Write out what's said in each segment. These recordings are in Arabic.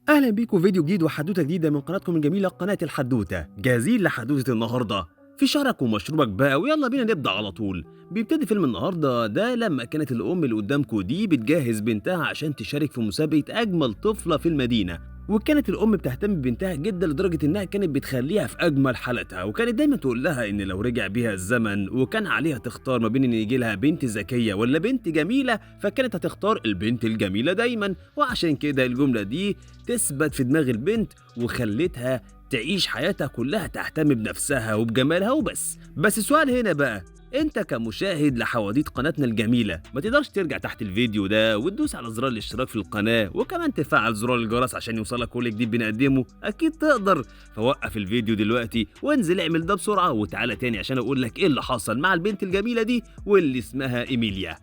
اهلا بيكم فيديو جديد وحدوته جديده من قناتكم الجميله قناه الحدوته. جاهزين لحدوته النهارده؟ في شارك ومشروبك بقى ويلا بينا نبدا على طول. بيبتدي فيلم النهارده ده لما كانت الام اللي قدامكم دي بتجهز بنتها عشان تشارك في مسابقه اجمل طفله في المدينه، وكانت الام بتهتم ببنتها جدا لدرجه انها كانت بتخليها في اجمل حالتها، وكانت دايما تقول لها ان لو رجع بيها الزمن وكان عليها تختار ما بين ان يجي لها بنت ذكيه ولا بنت جميله فكانت هتختار البنت الجميله دايما. وعشان كده الجمله دي تثبت في دماغ البنت وخلتها تعيش حياتها كلها تهتم بنفسها وبجمالها وبس. بس السؤال هنا بقى، انت كمشاهد لحواديت قناتنا الجميلة ما تقدرش ترجع تحت الفيديو ده وتدوس على زرار الاشتراك في القناة وكمان تفعل زرار الجرس عشان يوصلك كل جديد بنقدمه؟ اكيد تقدر. فوقف الفيديو دلوقتي وانزل اعمل ده بسرعة وتعالى تاني عشان اقول لك ايه اللي حصل مع البنت الجميلة دي واللي اسمها ايميليا.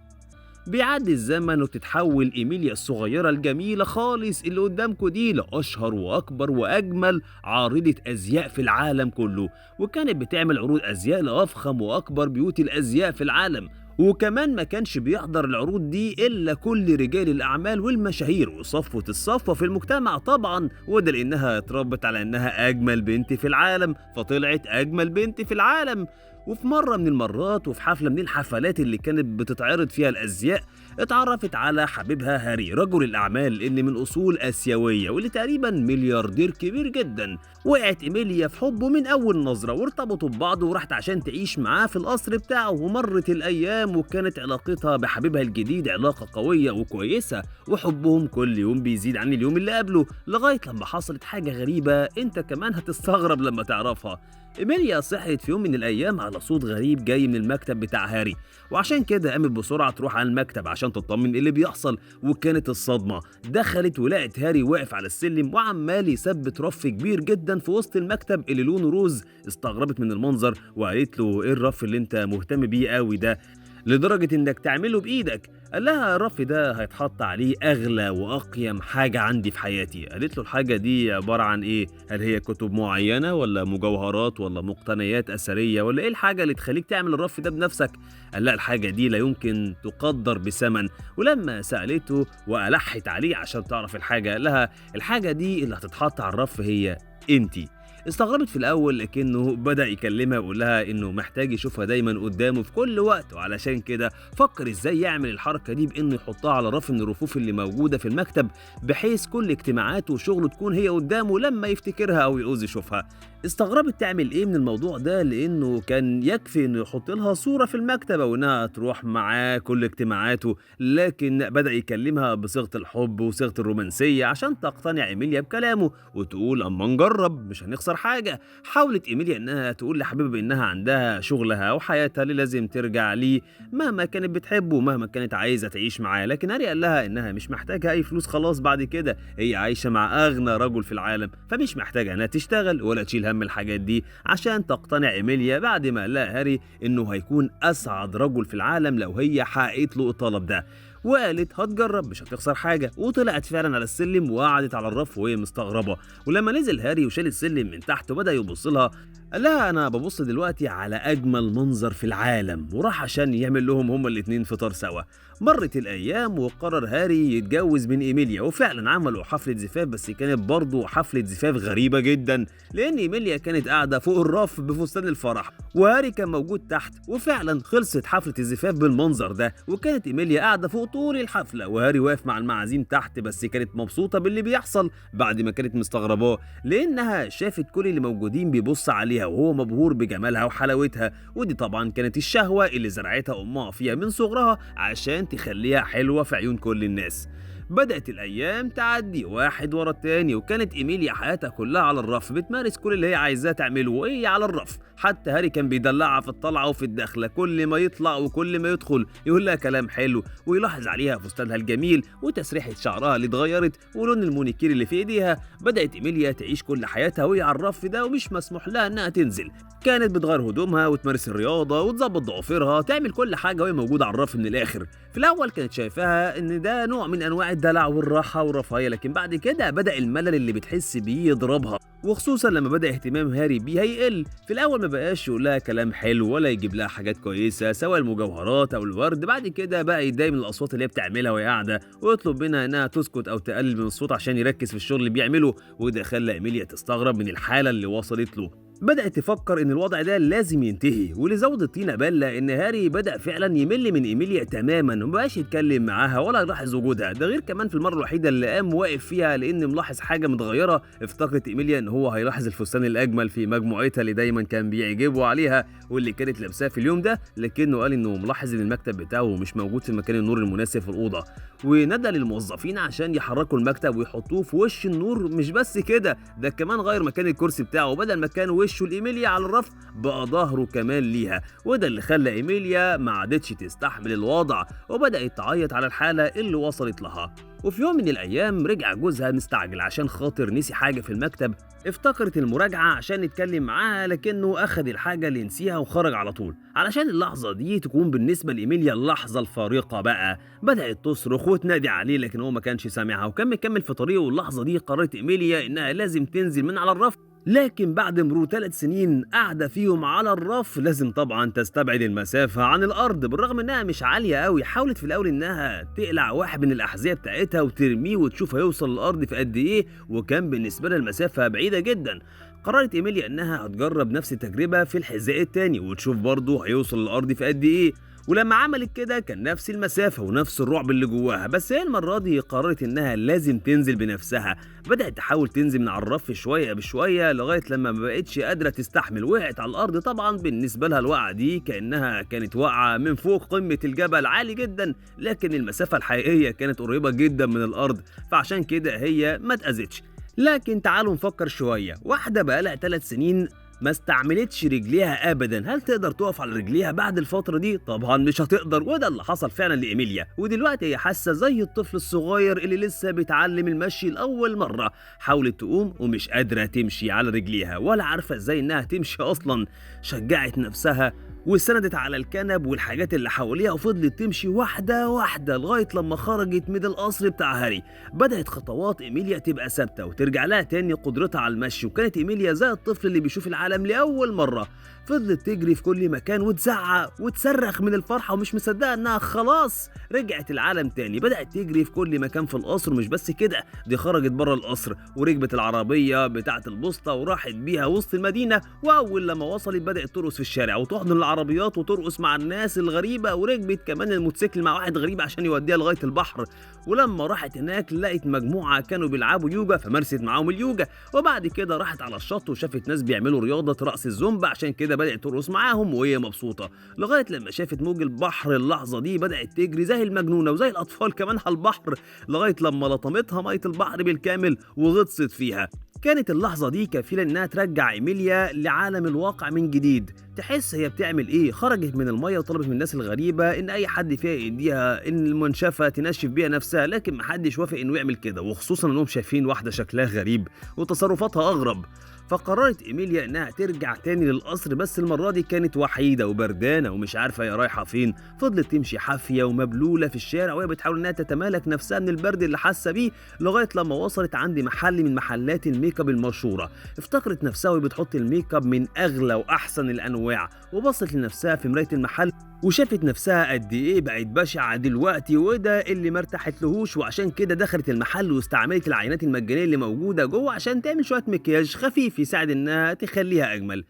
بيعدي الزمن وتتحول إيميليا الصغيرة الجميلة خالص اللي قدامكوا دي لأشهر وأكبر وأجمل عارضة أزياء في العالم كله، وكانت بتعمل عروض أزياء لأفخم وأكبر بيوت الأزياء في العالم. وكمان ما كانش بيحضر العروض دي إلا كل رجال الأعمال والمشاهير وصفوة الصفوة في المجتمع طبعا، وده لأنها اتربت على إنها أجمل بنت في العالم فطلعت أجمل بنت في العالم. وفي مرة من المرات وفي حفلة من الحفلات اللي كانت بتتعرض فيها الأزياء اتعرفت على حبيبها هاري رجل الأعمال اللي من أصول آسيوية واللي تقريبا ملياردير كبير جدا. وقعت إيميليا في حبه من أول نظرة وارتبطوا ببعض وراحت عشان تعيش معاه في القصر بتاعه. ومرت الأيام وكانت علاقتها بحبيبها الجديد علاقة قوية وكويسة وحبهم كل يوم بيزيد عن اليوم اللي قبله، لغاية لما حصلت حاجة غريبة انت كمان هتستغرب لما تعرفها. إيميليا صحيت في يوم من الأيام على صوت غريب جاي من المكتب بتاع هاري، وعشان كده قامت بسرعة تروح على المكتب عشان تطمن إيه اللي بيحصل. وكانت الصدمة، دخلت ولقت هاري واقف على السلم وعمال يثبت رف كبير جدا في وسط المكتب اللي لونه روز. استغربت من المنظر وقالت له إيه الرف اللي أنت مهتم بيه قوي ده لدرجة إنك تعمله بإيدك؟ قال لها الرف ده هيتحط عليه أغلى وأقيم حاجة عندي في حياتي. قالت له الحاجة دي عبارة عن إيه؟ هل هي كتب معينة ولا مجوهرات ولا مقتنيات أثرية ولا إيه الحاجة اللي تخليك تعمل الرف ده بنفسك؟ قال لها الحاجة دي لا يمكن تقدر بثمن. ولما سألته وألحت عليه عشان تعرف الحاجة قال لها الحاجة دي اللي هتتحط على الرف هي إنتي. استغربت في الأول لكنه بدأ يكلمها ويقول لها إنه محتاج يشوفها دايما قدامه في كل وقت، وعلشان كده فكر إزاي يعمل الحركة دي بإنه يحطها على رف من الرفوف اللي موجودة في المكتب بحيث كل اجتماعاته وشغله تكون هي قدامه لما يفتكرها أو يعوز يشوفها. استغربت تعمل إيه من الموضوع ده لأنه كان يكفي إنه يحط لها صورة في المكتب وإنها تروح معاه كل اجتماعاته، لكن بدأ يكلمها بصيغة الحب وصيغة الرومانسية عشان تقتنع إيميليا بكلامه وتقول أما نجرب مش هنخسر حاجة. حاولت إيميليا إنها تقول لحبيبها بإنها عندها شغلها وحياتها اللي لازم ترجع ليه مهما كانت بتحبه ومهما كانت عايزة تعيش معاه، لكن هاري قال لها إنها مش محتاجة أي فلوس خلاص بعد كده، هي عايشة مع أغنى رجل في العالم فمش محتاجة إنها تشتغل ولا تشيل هم الحاجات دي عشان تقتنع إيميليا بعد ما قال لها هاري إنه هيكون أسعد رجل في العالم لو هي حققت له الطلب ده. وقالت هتجرب مش هتخسر حاجه، وطلعت فعلا على السلم وقعدت على الرف وهي مستغربه. ولما نزل هاري وشال السلم من تحت وبدا يبص لها قال لها انا ببص دلوقتي على اجمل منظر في العالم، وراح عشان يعمل لهم هما الاتنين فطار سوا. مرت الايام وقرر هاري يتجوز من ايميليا، وفعلا عملوا حفله زفاف، بس كانت برضه حفله زفاف غريبه جدا لان ايميليا كانت قاعده فوق الرف بفستان الفرح وهاري كان موجود تحت. وفعلا خلصت حفله الزفاف بالمنظر ده، وكانت ايميليا قاعده فوق طول الحفله وهاري واقف مع المعازيم تحت، بس كانت مبسوطه باللي بيحصل بعد ما كانت مستغرباه لانها شافت كل اللي موجودين بيبص عليها وهو مبهور بجمالها وحلاوتها. ودي طبعا كانت الشهوه اللي زرعتها امها فيها من صغرها عشان تخليها حلوه في عيون كل الناس. بدأت الأيام تعدي واحد ورا التاني، وكانت إيميليا حياتها كلها على الرف بتمارس كل اللي هي عايزاه تعمله وهي على الرف. حتى هاري كان بيدلعها في الطلعة وفي الدخلة، كل ما يطلع وكل ما يدخل يقول لها كلام حلو ويلاحظ عليها فستانها الجميل وتسريحة شعرها اللي اتغيرت ولون المونيكير اللي في ايديها. بدأت إيميليا تعيش كل حياتها وهي على الرف ده ومش مسموح لها إنها تنزل. كانت بتغير هدومها وتمارس الرياضة وتظبط ضوافرها، تعمل كل حاجة وهي موجودة على الرف من الآخر. في الأول كانت شايفاها إن ده نوع من أنواع الدلع والراحة والرفاهية، لكن بعد كده بدأ الملل اللي بتحس بيه يضربها، وخصوصا لما بدأ اهتمام هاري بيها يقل. في الأول ما بقاش يقول لها كلام حلو ولا يجيب لها حاجات كويسة سواء المجوهرات أو الورد، بعد كده بقى يتضايق من الأصوات اللي هي بتعملها وهي قاعدة، ويطلب منها إنها تسكت أو تقلل من الصوت عشان يركز في الشغل اللي بيعمله، وده خلى إيميليا تستغرب من الحالة اللي وصلت له. بدأت تفكر إن الوضع ده لازم ينتهي، واللي زود الطينة بلة إن هاري بدأ فعلا يمل من إيميليا تماما، ومبقاش يتكلم معاها ولا يلاحظ وجودها. ده غير كمان في المرة الوحيدة اللي قام واقف فيها لأن ملاحظ حاجة متغيرة، افتكرت إيميليا إن هو هيلاحظ الفستان الأجمل في مجموعتها اللي دايما كان بيعجبه عليها واللي كانت لابساه في اليوم ده، لكنه قال إنه ملاحظ إن المكتب بتاعه مش موجود في مكان النور المناسب في الأوضة، ونادى للموظفين عشان يحركوا المكتب ويحطوه في وش النور. مش بس كده، ده كمان غير مكان الكرسي بتاعه، وبدل ما كان وشه لإيميليا على الرف بقى ظهره كمان ليها، وده اللي خلى إيميليا ما عادتش تستحمل الوضع وبدأت تعيط على الحالة اللي وصلت لها. وفي يوم من الأيام رجع جوزها مستعجل عشان خاطر نسي حاجة في المكتب، افتكرت المراجعة عشان يتكلم معاها لكنه أخد الحاجة اللي نسيها وخرج على طول. علشان اللحظة دي تكون بالنسبة لإيميليا اللحظة الفارقة بقى، بدأت تصرخ وتنادي عليه لكن هو ما كانش سامعها وكان مكمل في طريقه، واللحظة دي قررت إيميليا إنها لازم تنزل من على الرف. لكن بعد مرور 3 سنين قاعدة فيهم على الرف لازم طبعا تستبعد المسافة عن الأرض، بالرغم إنها مش عالية قوي. حاولت في الأول إنها تقلع واحد من الأحذية بتاعتها وترميه وتشوف هيوصل الأرض في قد إيه، وكان بالنسبة لها المسافة بعيدة جدا. قررت إيميليا إنها هتجرب نفس التجربة في الحذاء التاني وتشوف برضه هيوصل الأرض في قد إيه، ولما عملت كده كان نفس المسافة ونفس الرعب اللي جواها، بس هي المرة دي قررت إنها لازم تنزل بنفسها. بدأت تحاول تنزل من على الرف شوية بشوية لغاية لما ما بقتش قادرة تستحمل، وقعت على الأرض. طبعا بالنسبة لها الوقعة دي كأنها كانت واقعة من فوق قمة الجبل عالي جدا، لكن المسافة الحقيقية كانت قريبة جدا من الأرض، فعشان كده هي ما اتأذتش. لكن تعالوا نفكر شوية، واحدة بقالها 3 سنين ما استعملتش رجليها ابدا، هل تقدر تقف على رجليها بعد الفتره دي؟ طبعا مش هتقدر، وده اللي حصل فعلا لايميليا. ودلوقتي هي حاسه زي الطفل الصغير اللي لسه بيتعلم المشي لاول مره، حاولت تقوم ومش قادره تمشي على رجليها ولا عارفه ازاي انها تمشي اصلا. شجعت نفسها وسندت على الكنب والحاجات اللي حواليها وفضلت تمشي واحدة واحدة لغاية لما خرجت من القصر بتاع هاري. بدأت خطوات إيميليا تبقى ثابتة وترجع لها تاني قدرتها على المشي، وكانت إيميليا زي الطفل اللي بيشوف العالم لأول مرة. فضلت تجري في كل مكان وتزعق وتصرخ من الفرحة ومش مصدقة إنها خلاص رجعت العالم تاني. بدأت تجري في كل مكان في القصر، ومش بس كده، دي خرجت بره القصر وركبت العربية بتاعة البوسطة وراحت بيها وسط المدينة، وأول لما وصلت بدأت ترقص في الشارع وتحضن العربيات وترقص مع الناس الغريبة، وركبت كمان الموتوسيكل مع واحد غريب عشان يوديها لغاية البحر. ولما راحت هناك لقت مجموعة كانوا بيلعبوا يوجا فمارست معاهم اليوجا، وبعد كده راحت على الشط وشافت ناس بيعملوا رياضة رقص الزومبا، عشان كده بدأت ترقص معاهم وهي مبسوطة لغاية لما شافت موج البحر. اللحظة دي بدأت تجري زي المجنونة وزي الأطفال كمان على البحر لغاية لما لطمتها مية البحر بالكامل وغطست فيها. كانت اللحظة دي كفيلة إنها ترجع إيميليا لعالم الواقع من جديد. تحس هي بتعمل إيه؟ خرجت من المية وطلبت من الناس الغريبة إن أي حد فيها يديها إن المنشفة تنشف بيها نفسها، لكن محدش وافق إنه يعمل كده، وخصوصا إنهم شايفين واحدة شكلها غريب وتصرفاتها أغرب. فقررت إيميليا إنها ترجع تاني للقصر، بس المرة دي كانت وحيدة وبردانة ومش عارفة هي رايحة فين. فضلت تمشي حافية ومبلولة في الشارع وهي بتحاول إنها تتمالك نفسها من البرد اللي حاسة بيه، لغاية لما وصلت عند محل من محلات الميك اب المشهورة. افتكرت نفسها وهي بتحط الميك اب من أغلى وأحسن الأنواع، وبصت لنفسها في مراية المحل وشافت نفسها قد ايه بقت بشعة دلوقتي، وده اللي ما ارتاحتلهوش، وعشان كده دخلت المحل واستعملت العينات المجانية اللي موجودة جوه عشان تعمل شوية مكياج خفيف يساعد انها تخليها اجمل.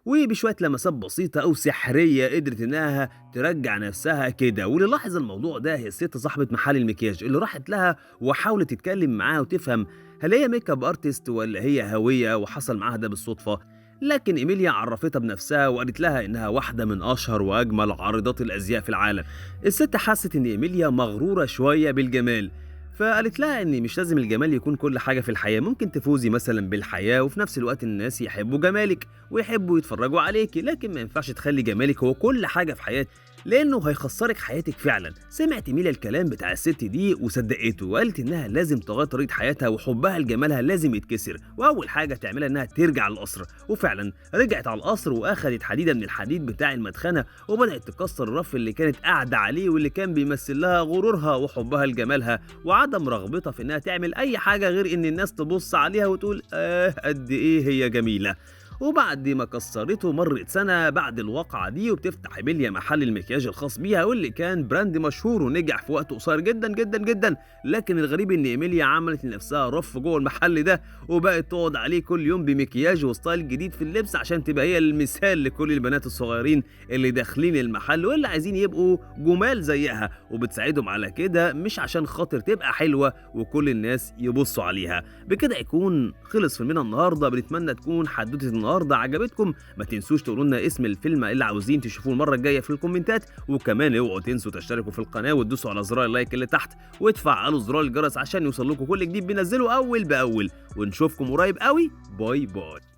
وبشوية لمسات بسيطة أو سحرية قدرت إنها ترجع نفسها كده. واللي لاحظ الموضوع ده هي الست صاحبة محل المكياج اللي راحت لها وحاولت تتكلم معاها وتفهم هل هي ميك اب ارتست ولا هي هوية، وحصل معاها ده بالصدفة. لكن إيميليا عرفتها بنفسها وقالت لها إنها واحدة من أشهر وأجمل عارضات الأزياء في العالم. الست حست إن إيميليا مغرورة شوية بالجمال، فقالت لها إن مش لازم الجمال يكون كل حاجة في الحياة، ممكن تفوزي مثلا بالحياة وفي نفس الوقت الناس يحبوا جمالك ويحبوا يتفرجوا عليكي، لكن ما ينفعش تخلي جمالك هو كل حاجة في حياتك. لانه هيخسرك حياتك فعلا. سمعت ميلا الكلام بتاع الست دي وصدقته، وقالت انها لازم تغير طريقه حياتها وحبها لجمالها لازم يتكسر، واول حاجه تعملها انها ترجع للقصر. وفعلا رجعت على القصر واخدت حديده من الحديد بتاع المدخنه وبدات تكسر الرف اللي كانت قاعده عليه واللي كان بيمثل لها غرورها وحبها لجمالها وعدم رغبتها في انها تعمل اي حاجه غير ان الناس تبص عليها وتقول قد ايه هي جميله. وبعد ما كسرته مرت سنة بعد الواقعة دي، وبتفتح إيميليا محل المكياج الخاص بيها واللي كان براند مشهور ونجح في وقت قصير جدا جدا جدا. لكن الغريب إن إيميليا عملت لنفسها رف جوه المحل ده وبقت تقعد عليه كل يوم بمكياج وستايل جديد في اللبس عشان تبقى هي المثال لكل البنات الصغيرين اللي داخلين المحل واللي عايزين يبقوا جمال زيها، وبتساعدهم على كده مش عشان خاطر تبقى حلوة وكل الناس يبصوا عليها. بكده يكون خلص فيلمنا النهارده. بنتمنى تكون حدوتة النهارده عجبتكم. ما تنسوش تقولوا لنا اسم الفيلم اللي عاوزين تشوفوه المره الجايه في الكومنتات، وكمان اوعوا تنسوا تشتركوا في القناه وتدوسوا على زرار اللايك اللي تحت وتفعلوا زرار الجرس عشان يوصل لكم كل جديد بنزله اول باول. ونشوفكم قريب قوي. باي باي.